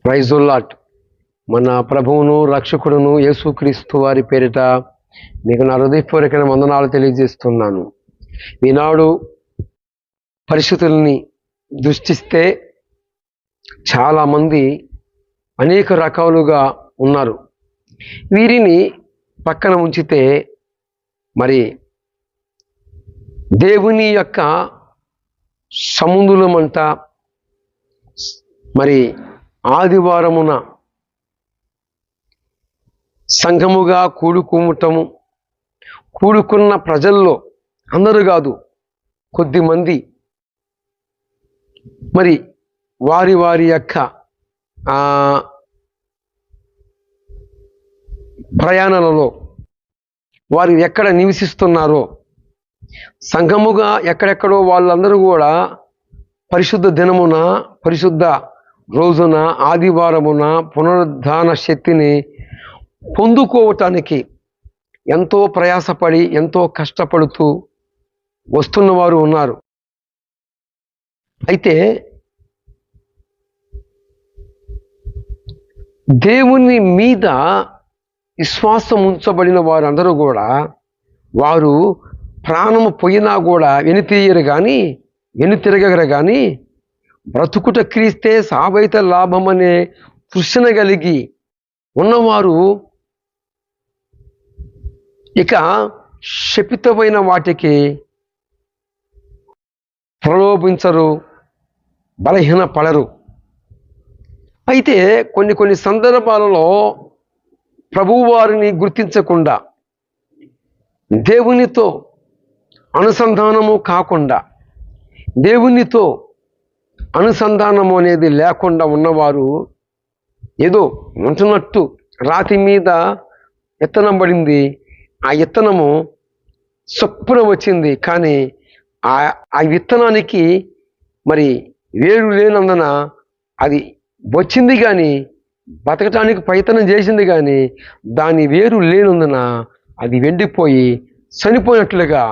ప్రైజుల్లాట్. మన ప్రభువును రక్షకుడును యేసుక్రీస్తు వారి పేరిట మీకు నా హృదయపూర్వకమైన వందనాలు తెలియజేస్తున్నాను. ఈనాడు పరిస్థితుల్ని దృష్టిస్తే చాలామంది అనేక రకాలుగా ఉన్నారు. వీరిని పక్కన ఉంచితే మరి దేవుని యొక్క సముద్రమంట మరి ఆదివారమున సంఘముగా కూడుకున్న ప్రజల్లో అందరూ కాదు, కొద్దిమంది మరి వారి యొక్క ప్రయాణాలలో వారు ఎక్కడ నివసిస్తున్నారో సంఘముగా ఎక్కడెక్కడో వాళ్ళందరూ కూడా పరిశుద్ధ దినమున, పరిశుద్ధ రోజున, ఆదివారమున పునరుద్ధాన శక్తిని పొందుకోవటానికి ఎంతో ప్రయాసపడి ఎంతో కష్టపడుతూ వస్తున్నవారు ఉన్నారు. అయితే దేవుని మీద విశ్వాసం ఉంచబడిన వారందరూ కూడా వారు ప్రాణము పోయినా కూడా వెనుతిరగరు కానీ బ్రతుకుట క్రీస్తే సావైత లాభం అనే తృష్ణ కలిగి ఉన్నవారు ఇక శపితమైన వాటికి ప్రలోభించరు, బలహీన పడరు. అయితే కొన్ని సందర్భాలలో ప్రభువారిని గుర్తించకుండా, దేవునితో అనుసంధానము కాకుండా, దేవునితో అనుసంధానము అనేది లేకుండా ఉన్నవారు ఏదో ఉంటున్నట్టు రాతి మీద విత్తనం పడింది, ఆ విత్తనము చొప్పున వచ్చింది, కానీ ఆ విత్తనానికి మరి వేరు లేనందున అది వచ్చింది కానీ బతకటానికి ప్రయత్నం చేసింది కానీ దాని వేరు లేనందున అది వెండిపోయి చనిపోయినట్లుగా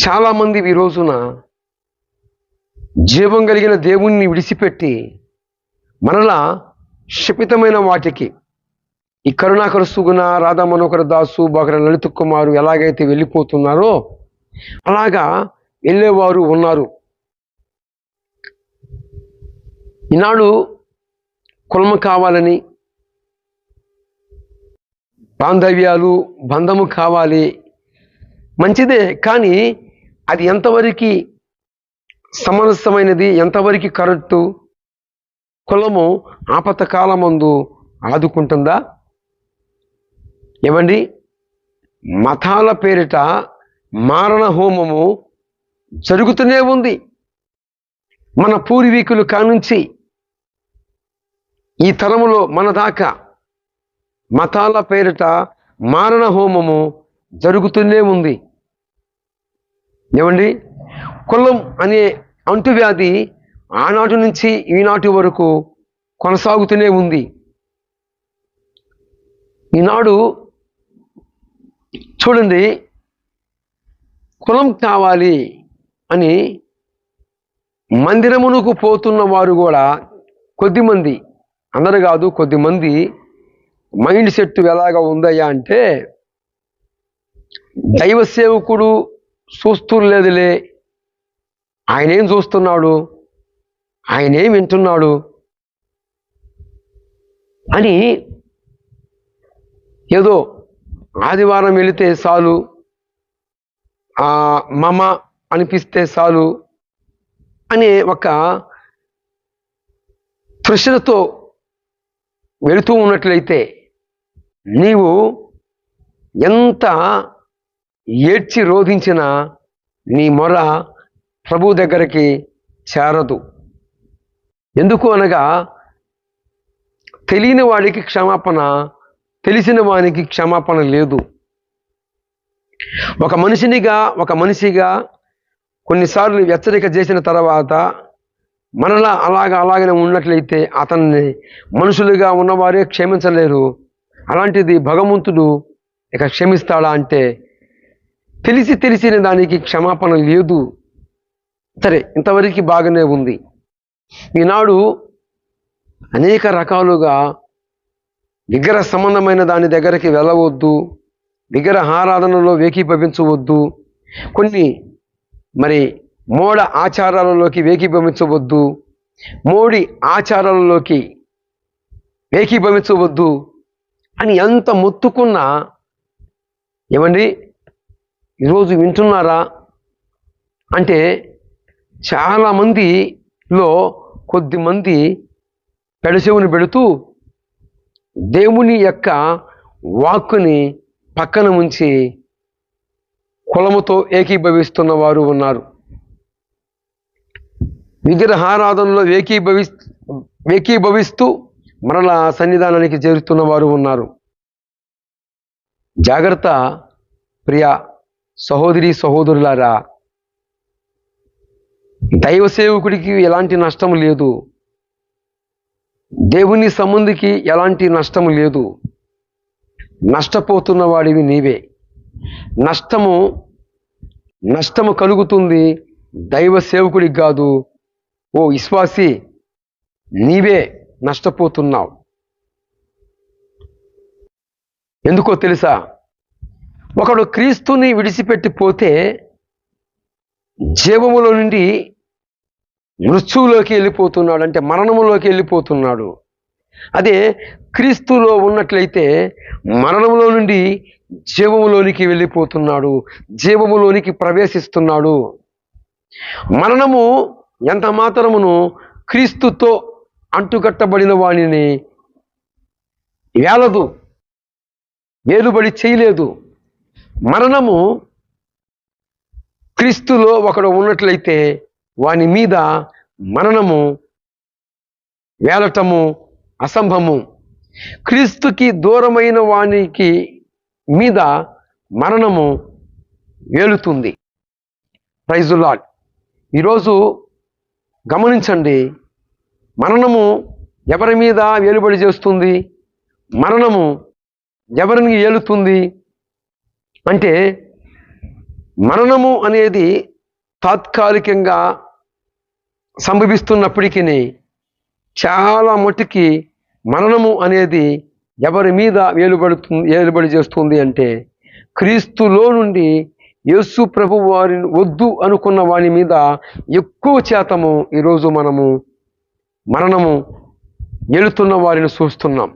చాలామంది ఈ రోజున జీవం కలిగిన దేవుణ్ణి విడిచిపెట్టి మరలా శపితమైన వాటికి ఈ కరుణాకర సుగుణ, రాధా మనోహర దాసు, బకర లలిత కుమారు ఎలాగైతే వెళ్ళిపోతున్నారో అలాగా వెళ్ళేవారు ఉన్నారు. ఈనాడు కులము కావాలని, బంధము కావాలి, మంచిదే, కానీ అది ఎంతవరకు సమరసమైనది, ఎంతవరకు కరెక్టు? కులము ఆపతకాలమందు ఆదుకుంటుందా? ఏమండి, మతాల పేరిట మారణ హోమము జరుగుతూనే ఉంది. మన పూర్వీకులు కానుంచి ఈ తరములో మన దాకా మతాల పేరిట మారణ హోమము జరుగుతూనే ఉంది. ఏమండి, కులం అనే అంటువ్యాధి ఆనాటి నుంచి ఈనాటి వరకు కొనసాగుతూనే ఉంది. ఈనాడు చూడండి, కులం కావాలి అని మందిరమునకు పోతున్న వారు కూడా కొద్దిమంది, అందరు కాదు, కొద్దిమంది మైండ్ సెట్ ఎలాగా ఉందయ్యా అంటే, దైవ సేవకుడు చూస్తూ లేదులే, ఆయనేం చూస్తున్నాడు, ఆయనేం వింటున్నాడు అని ఏదో ఆదివారం వెళితే చాలు, మమ అనిపిస్తే చాలు అనే ఒక తృష్ణతో వెళుతూ ఉన్నట్లయితే నీవు ఎంత ఏడ్చి రోధించినా నీ మొర ప్రభు దగ్గరికి చేరదు. ఎందుకు అనగా తెలియని వాడికి క్షమాపణ, తెలిసిన వానికి క్షమాపణ లేదు. ఒక మనిషిగా కొన్నిసార్లు హెచ్చరిక చేసిన తర్వాత మనలా అలాగనే ఉన్నట్లయితే అతన్ని మనుషులుగా ఉన్నవారే క్షమించలేరు. అలాంటిది భగవంతుడు ఇక క్షమిస్తాడా అంటే తెలిసిన దానికి క్షమాపణ లేదు. సరే, ఇంతవరకు బాగానే ఉంది. ఈనాడు అనేక రకాలుగా విగ్రహ సంబంధమైన దాని దగ్గరికి వెళ్ళవద్దు, విగ్రహారాధనలో ఏకీభవించవద్దు, కొన్ని మరి మూఢ ఆచారాలలోకి ఏకీభవించవద్దు, మోడి ఆచారాలలోకి ఏకీభవించవద్దు అని ఎంత మొత్తుకున్నా ఏమండి ఈరోజు వింటున్నారా అంటే చాలామందిలో కొద్దిమంది పెడచెవుని పెడుతూ దేవుని యొక్క వాక్కుని పక్కన ఉంచి కులముతో ఏకీభవిస్తున్న వారు ఉన్నారు. విగ్రహారాధనలో ఏకీభవిస్తూ మరలా సన్నిధానానికి చేరుతున్న వారు ఉన్నారు. జాగ్రత్త ప్రియ సహోదరి సహోదరులారా, దైవ సేవకుడికి ఎలాంటి నష్టం లేదు, దేవుని సంబంధికి ఎలాంటి నష్టము లేదు. నష్టపోతున్న వాడివి నీవే. నష్టము కలుగుతుంది దైవ సేవకుడికి కాదు. ఓ విశ్వాసి, నీవే నష్టపోతున్నావు. ఎందుకో తెలుసా? ఒకడు క్రీస్తుని విడిచిపెట్టిపోతే జీవములో నుండి మృత్యువులోకి వెళ్ళిపోతున్నాడు, అంటే మరణములోకి వెళ్ళిపోతున్నాడు. అదే క్రీస్తులో ఉన్నట్లయితే మరణములో నుండి జీవములోనికి వెళ్ళిపోతున్నాడు, జీవములోనికి ప్రవేశిస్తున్నాడు. మరణము ఎంత మాత్రమును క్రీస్తుతో అంటుకట్టబడిన వాణిని వేలుబడి చేయలేదు. మరణము క్రీస్తులో ఒకడు ఉన్నట్లయితే వాని మీద మరణము వేలటము అసంభవము. క్రీస్తుకి దూరమైన వానికి మీద మరణము వేలుతుంది. Praise the lord. ఈరోజు గమనించండి, మరణము ఎవరి మీద వేలుబడి చేస్తుంది? మరణము ఎవరిని ఏలుతుంది అంటే, మరణము అనేది తాత్కాలికంగా సంభవిస్తున్నప్పటికీ చాలా మట్టుకి మరణము అనేది ఎవరి మీద వేలుబడి చేస్తుంది అంటే, క్రీస్తులో నుండి యేసు ప్రభు వారిని వద్దు అనుకున్న వాని మీద ఎక్కువ శాతము ఈరోజు మనము మరణము ఏలుతున్న వారిని చూస్తున్నాం.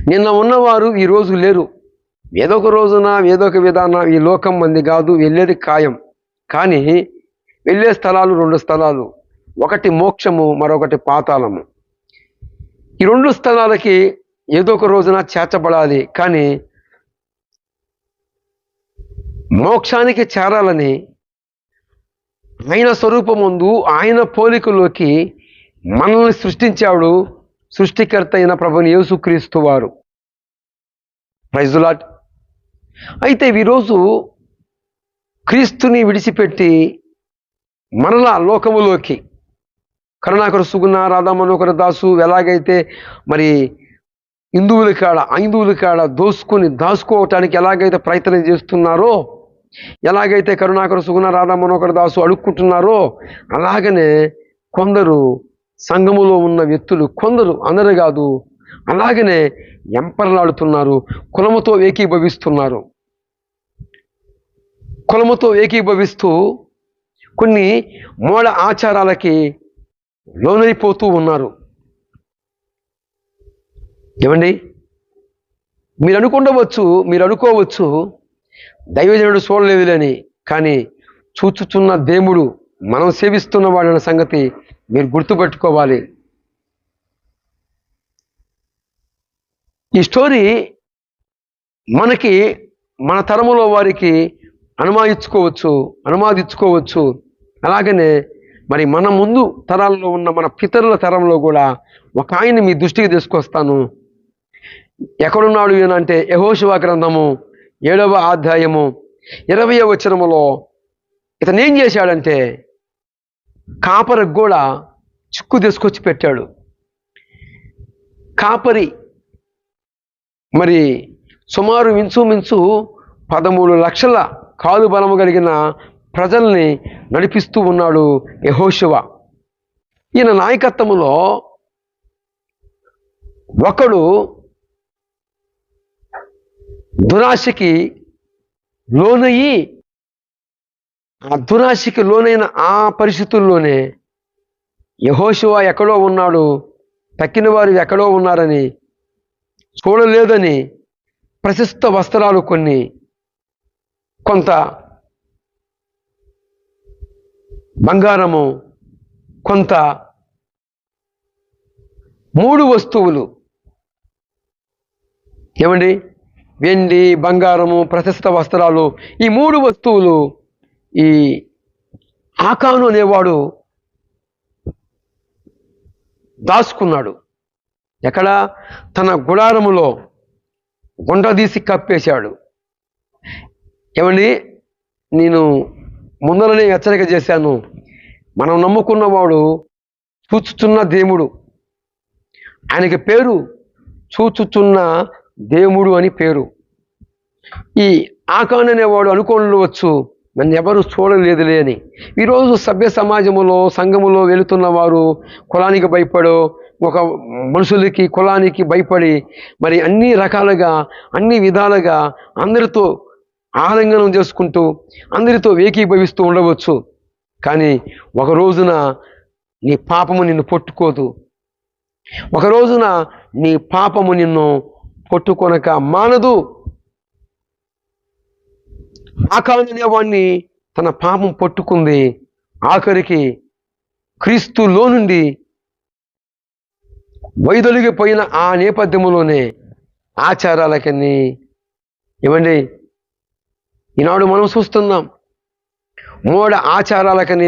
నిన్న ఉన్నవారు ఈరోజు లేరు. ఏదో ఒక రోజున ఏదో ఒక విధాన ఈ లోకం మంది కాదు, వెళ్ళేది ఖాయం. కానీ వెళ్ళే స్థలాలు 2 స్థలాలు, ఒకటి మోక్షము, మరొకటి పాతాళము. ఈ 2 స్థలాలకి ఏదో ఒక రోజున చేర్చబడాలి. కానీ మోక్షానికి చేరాలని ఆయన స్వరూపమందు ఆయన పోలికలోకి మనల్ని సృష్టించాడు సృష్టికర్త అయిన ప్రభుని యేసుక్రీస్తు వారు. Praise the lord. అయితే ఈరోజు క్రీస్తుని విడిచిపెట్టి మనలా లోకములోకి కరుణాకర సుగుణ రాధా మనోహర దాసు ఎలాగైతే మరి ఐందువుల కాడ దాచుకోవటానికి ఎలాగైతే ప్రయత్నం చేస్తున్నారో, ఎలాగైతే కరుణాకర సుగుణ రాధా మనోహర దాసు అడుక్కుంటున్నారో, అలాగనే కొందరు సంఘములో ఉన్న వ్యక్తులు, కొందరు అందరు కాదు, అలాగనే ఎంపరలాడుతున్నారు, కులముతో ఏకీభవిస్తున్నారు. కులముతో ఏకీభవిస్తూ కొన్ని మూఢ ఆచారాలకి లోనైపోతూ ఉన్నారు. ఏమండి, మీరు అనుకోవచ్చు దైవజనుడు చూడలేదులేని, కానీ చూచుచున్న దేవుడు మనం సేవిస్తున్న వాడన్న సంగతి మీరు గుర్తుపెట్టుకోవాలి. ఈ స్టోరీ మనకి మన తరములో వారికి అనుమాదించుకోవచ్చు. అలాగనే మరి మన ముందు తరాల్లో ఉన్న మన పితరుల తరంలో కూడా ఒక ఆయన్ని మీ దృష్టికి తీసుకొస్తాను. ఎక్కడున్నాడు అంటే యెహోషువ గ్రంథము 7వ అధ్యాయము 20వ వచనములో ఇతను ఏం చేశాడంటే, కాపరికి కూడా చిక్కు తీసుకొచ్చి పెట్టాడు. కాపరి మరి సుమారు మించు 13 లక్షల కాలు బలము కలిగిన ప్రజల్ని నడిపిస్తూ ఉన్నాడు యెహోషువ. ఈయన నాయకత్వములో ఒకడు దురాశకి లోనయ్యి, ఆ దురాశకి లోనైన ఆ పరిస్థితుల్లోనే యెహోషువ ఎక్కడో ఉన్నాడు, తక్కిన వారు ఎక్కడో ఉన్నారని చూడలేదని ప్రశస్త వస్త్రాలు కొన్ని, కొంత బంగారము, కొంత 3 వస్తువులు, ఏమండి, వెండి, బంగారము, ప్రశస్త వస్త్రాలు, ఈ 3 వస్తువులు ఈ ఆకాను అనేవాడు దాచుకున్నాడు. ఎక్కడ? తన గుడారములో గుండ్రదీసి కప్పేశాడు. ఏమండి, నేను ముందరనే హెచ్చరిక చేశాను, మనం నమ్ముకున్నవాడు చూచుచున్న దేవుడు. ఆయనకి పేరు చూచుచున్న దేవుడు అని పేరు. ఈ ఆకాను అనేవాడు అనుకోవచ్చు, నన్ను ఎవరు చూడలేదులే అని. ఈరోజు సభ్య సమాజంలో, సంఘములో వెళుతున్న వారు కులానికి భయపడో, ఒక మనుషులకి కులానికి భయపడి మరి అన్ని రకాలుగా, అన్ని విధాలుగా అందరితో ఆలింగనం చేసుకుంటూ, అందరితో ఏకీభవిస్తూ ఉండవచ్చు. కానీ ఒక రోజున నీ పాపము నిన్ను పట్టుకోదు. ఒక రోజున నీ పాపము నిన్ను పట్టుకొనక మానదు. ఆకాను అనేవాడిని తన పాపం పట్టుకుంది. ఆఖరికి క్రీస్తులో నుండి వైదొలిగిపోయిన ఆ నేపథ్యంలోనే ఆచారాలకని, ఏమండి, ఈనాడు మనం చూస్తున్నాం, మూఢ ఆచారాలకని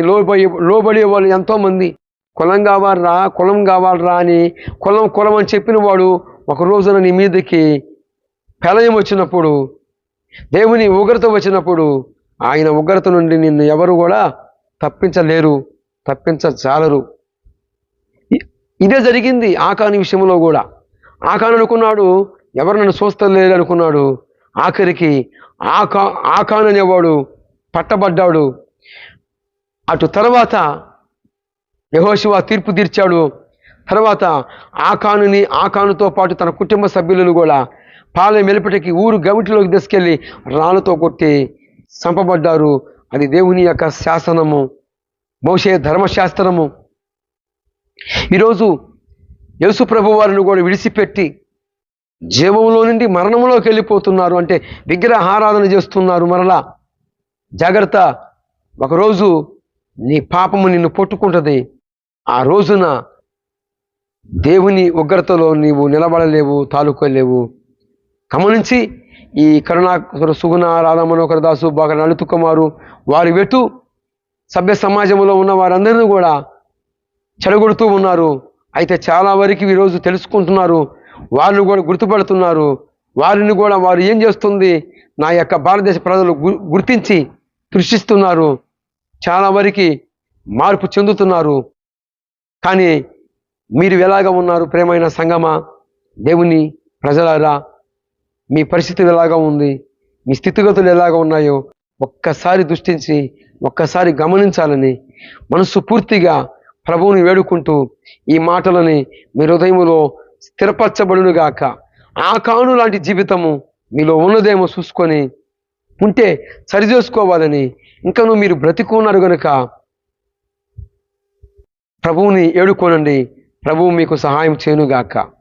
లోబడే వాళ్ళు ఎంతోమంది. కులం కావాలరా అని కులం అని చెప్పిన వాడు ఒక రోజున నీ మీదకి ప్రళయం వచ్చినప్పుడు, దేవుని ఉగ్రత వచ్చినప్పుడు, ఆయన ఉగ్రత నుండి నిన్ను ఎవరు కూడా తప్పించలేరు, తప్పించజాలరు. ఇదే జరిగింది ఆకాను విషయంలో కూడా. ఆకాను అనుకున్నాడు, ఎవరు నన్ను చూస్తలేరు అనుకున్నాడు. ఆఖరికి ఆకాను అనేవాడు పట్టబడ్డాడు. అటు తర్వాత యెహోషువ తీర్పు తీర్చాడు. తర్వాత ఆకానుతో పాటు తన కుటుంబ సభ్యులను కూడా పాలెం వెలుపటికి ఊరు గవిటిలోకి తీసుకెళ్ళి రాళ్ళతో కొట్టి చంపబడ్డారు. అది దేవుని యొక్క శాసనము, మోషే ధర్మశాస్త్రము. ఈరోజు యేసు ప్రభు వారిని కూడా విడిచిపెట్టి జీవంలో నుండి మరణంలోకి వెళ్ళిపోతున్నారు. అంటే విగ్రహారాధన చేస్తున్నారు. మరలా జాగ్రత్త, ఒకరోజు నీ పాపము నిన్ను పట్టుకుంటుంది. ఆ రోజున దేవుని ఉగ్రతలో నీవు నిలబడలేవు, తాలుకోలేవు. గమనించి ఈ కరుణాకర, సుగుణ, రాధా మనోహర దాసు, బాగా లలిత్ కుమారు వారి వెటు సభ్య సమాజంలో ఉన్న వారందరినీ కూడా చెడగొడుతూ ఉన్నారు. అయితే చాలా వరకు ఈరోజు తెలుసుకుంటున్నారు, వాళ్ళు కూడా గుర్తుపడుతున్నారు. వారిని కూడా వారు ఏం చేస్తుంది నా యొక్క భారతదేశ ప్రజలు గుర్తించి దృష్టిస్తున్నారు. చాలా వరకు మార్పు చెందుతున్నారు. కానీ మీరు ఎలాగ ఉన్నారు ప్రేమైన సంగమా, దేవుని ప్రజలారా? మీ పరిస్థితి ఎలాగా ఉంది? మీ స్థితిగతులు ఎలాగ ఉన్నాయో ఒక్కసారి దృష్టించి, ఒక్కసారి గమనించాలని మనసు పూర్తిగా ప్రభువుని వేడుకుంటూ ఈ మాటలని మీ హృదయములో స్థిరపరచబడునుగాక. ఆకాను లాంటి జీవితము మీలో ఉన్నదేమో చూసుకొని ఉంటే సరిచేసుకోవాలని, ఇంకనూ మీరు బ్రతికున్నారు కనుక ప్రభువుని ఏడుకోనండి. ప్రభువు మీకు సహాయం చేయనుగాక.